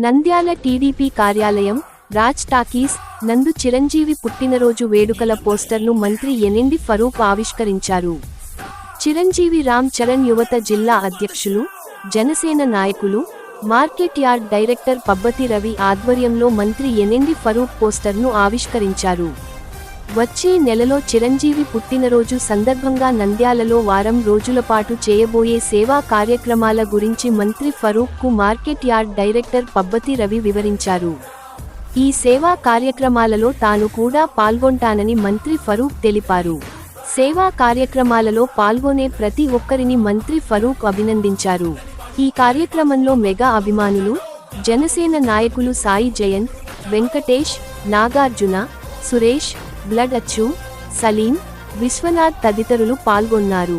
Nandyal TDP కార్యాలయం, Raj talkies నందు చిరంజీవి పుట్టినరోజు వేడుకల పోస్టర్ను మంత్రి ఎన్ఎండి ఫరూక్ ఆవిష్కరించారు. చిరంజీవి రామ్ చరణ్ యువత జిల్లా అధ్యక్షులు, జనసేన నాయకులు, market yard director Pabbathi Ravi ఆధ్వర్యంలో మంత్రి ఎన్ఎండి ఫరూక్ పోస్టర్ను ఆవిష్కరించారు. వచ్చే నెలలో చిరంజీవి పుట్టినరోజు సందర్భంగా నంద్యాలలో వారం రోజుల పాటు చేయబోయే సేవా కార్యక్రమాల గురించి మంత్రి ఫరూక్కు market yard director Pabbathi Ravi వివరించారు. ఈ సేవా కార్యక్రమాలలో తాను కూడా పాల్గొంటానని మంత్రి ఫరూక్ తెలిపారు. సేవా కార్యక్రమాలలో పాల్గొనే ప్రతి ఒక్కరిని మంత్రి ఫరూక్ అభినందించారు. ఈ కార్యక్రమంలో మెగా అభిమానులు, జనసేన నాయకులు సాయి జయంత్, వెంకటేష్, నాగార్జున, సురేష్, బ్లడ్ అచ్చు, సలీం, విశ్వనాథ్ తదితరులు పాల్గొన్నారు.